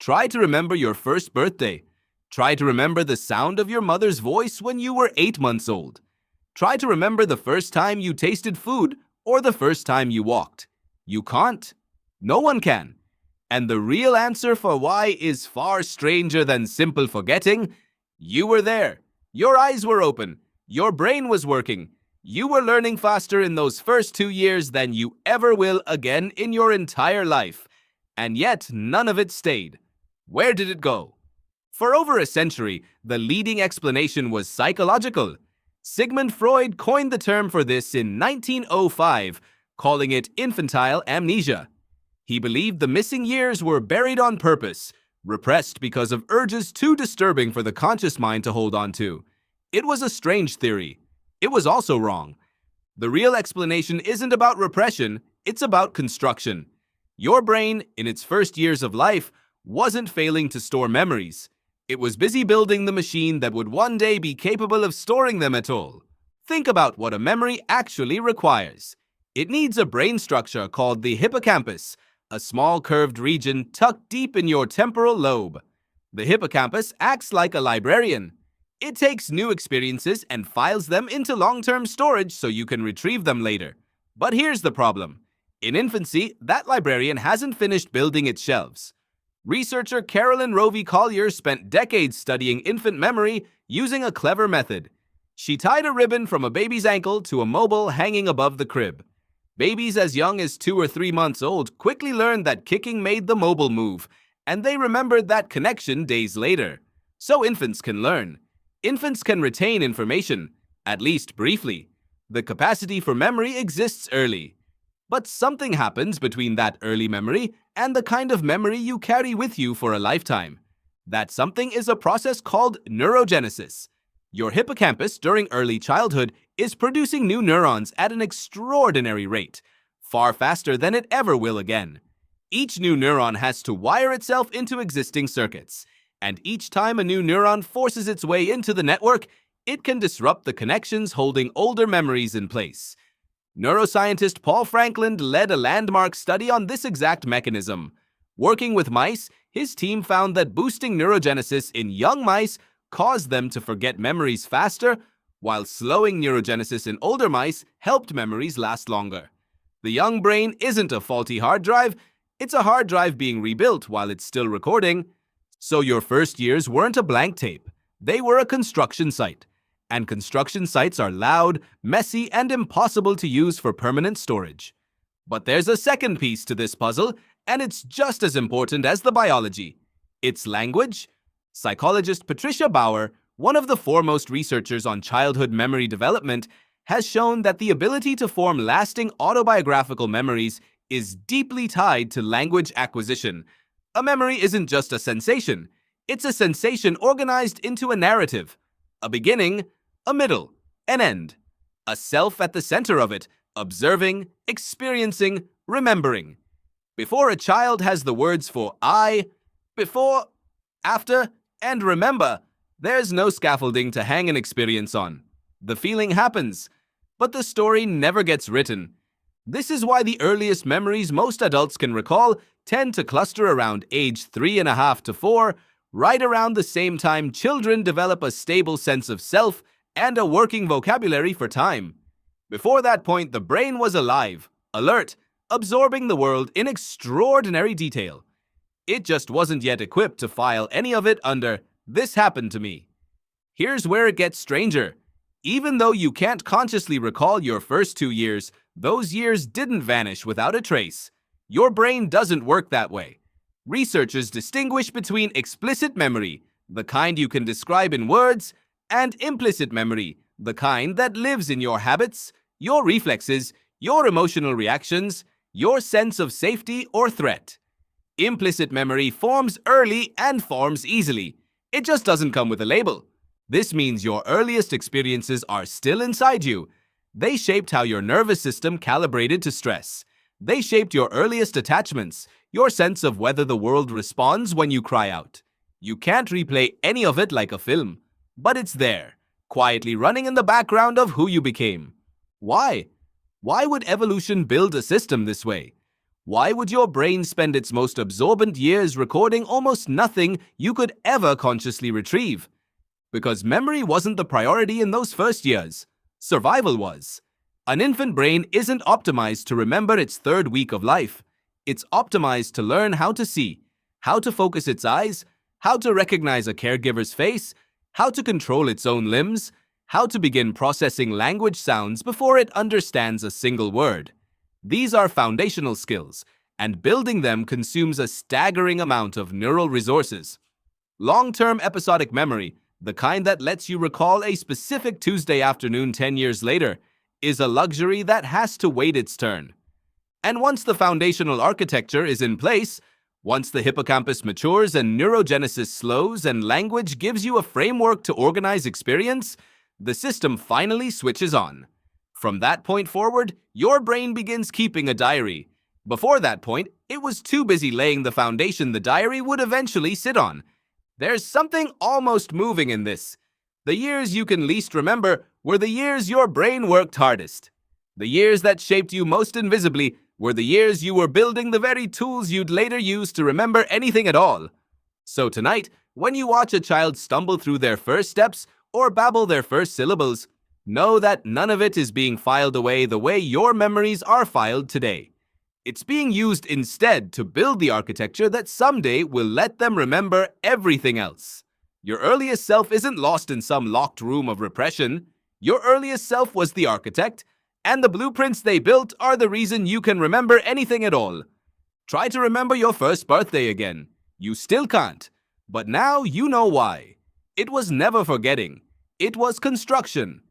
Try to remember your first birthday. Try to remember the sound of your mother's voice when you were 8 months old. Try to remember the first time you tasted food or the first time you walked. You can't. No one can. And the real answer for why is far stranger than simple forgetting. You were there. Your eyes were open. Your brain was working. You were learning faster in those first 2 years than you ever will again in your entire life. And yet, none of it stayed. Where did it go? For over a century, the leading explanation was psychological. Sigmund Freud coined the term for this in 1905, calling it infantile amnesia. He believed the missing years were buried on purpose, repressed because of urges too disturbing for the conscious mind to hold on to. It was a strange theory. It was also wrong. The real explanation isn't about repression, it's about construction. Your brain, in its first years of life, wasn't failing to store memories. It was busy building the machine that would one day be capable of storing them at all. Think about what a memory actually requires. It needs a brain structure called the hippocampus, a small curved region tucked deep in your temporal lobe. The hippocampus acts like a librarian. It takes new experiences and files them into long-term storage so you can retrieve them later. But here's the problem. In infancy, that librarian hasn't finished building its shelves. Researcher Carolyn Rovee-Collier spent decades studying infant memory using a clever method. She tied a ribbon from a baby's ankle to a mobile hanging above the crib. Babies as young as 2 or 3 months old quickly learned that kicking made the mobile move, and they remembered that connection days later. So infants can learn. Infants can retain information, at least briefly. The capacity for memory exists early. But something happens between that early memory and the kind of memory you carry with you for a lifetime. That something is a process called neurogenesis. Your hippocampus during early childhood is producing new neurons at an extraordinary rate, far faster than it ever will again. Each new neuron has to wire itself into existing circuits, and each time a new neuron forces its way into the network, it can disrupt the connections holding older memories in place. Neuroscientist Paul Franklin led a landmark study on this exact mechanism. Working with mice, his team found that boosting neurogenesis in young mice caused them to forget memories faster, while slowing neurogenesis in older mice helped memories last longer. The young brain isn't a faulty hard drive, it's a hard drive being rebuilt while it's still recording. So your first years weren't a blank tape, they were a construction site. And construction sites are loud, messy, and impossible to use for permanent storage. But there's a second piece to this puzzle, and it's just as important as the biology. It's language. Psychologist Patricia Bauer, one of the foremost researchers on childhood memory development, has shown that the ability to form lasting autobiographical memories is deeply tied to language acquisition. A memory isn't just a sensation. It's a sensation organized into a narrative. A beginning, a middle, an end. A self at the center of it, observing, experiencing, remembering. Before a child has the words for I, before, after, and remember, there's no scaffolding to hang an experience on. The feeling happens, but the story never gets written. This is why the earliest memories most adults can recall tend to cluster around age 3.5 to 4, right around the same time children develop a stable sense of self and a working vocabulary for time. Before that point, the brain was alive, alert, absorbing the world in extraordinary detail. It just wasn't yet equipped to file any of it under, "This happened to me." Here's where it gets stranger. Even though you can't consciously recall your first 2 years, those years didn't vanish without a trace. Your brain doesn't work that way. Researchers distinguish between explicit memory, the kind you can describe in words, and implicit memory, the kind that lives in your habits, your reflexes, your emotional reactions, your sense of safety or threat. Implicit memory forms early and forms easily. It just doesn't come with a label. This means your earliest experiences are still inside you. They shaped how your nervous system calibrated to stress. They shaped your earliest attachments, your sense of whether the world responds when you cry out. You can't replay any of it like a film, but it's there, quietly running in the background of who you became. Why? Why would evolution build a system this way? Why would your brain spend its most absorbent years recording almost nothing you could ever consciously retrieve? Because memory wasn't the priority in those first years. Survival was. An infant brain isn't optimized to remember its third week of life. It's optimized to learn how to see, how to focus its eyes, how to recognize a caregiver's face, how to control its own limbs, how to begin processing language sounds before it understands a single word. These are foundational skills, and building them consumes a staggering amount of neural resources. Long-term episodic memory, the kind that lets you recall a specific Tuesday afternoon 10 years later, is a luxury that has to wait its turn. And once the foundational architecture is in place, once the hippocampus matures and neurogenesis slows and language gives you a framework to organize experience, the system finally switches on. From that point forward, your brain begins keeping a diary. Before that point, it was too busy laying the foundation the diary would eventually sit on. There's something almost moving in this. The years you can least remember were the years your brain worked hardest. The years that shaped you most invisibly were the years you were building the very tools you'd later use to remember anything at all. So tonight, when you watch a child stumble through their first steps or babble their first syllables, know that none of it is being filed away the way your memories are filed today. It's being used instead to build the architecture that someday will let them remember everything else. Your earliest self isn't lost in some locked room of repression. Your earliest self was the architect, and the blueprints they built are the reason you can remember anything at all. Try to remember your first birthday again. You still can't. But now you know why. It was never forgetting. It was construction.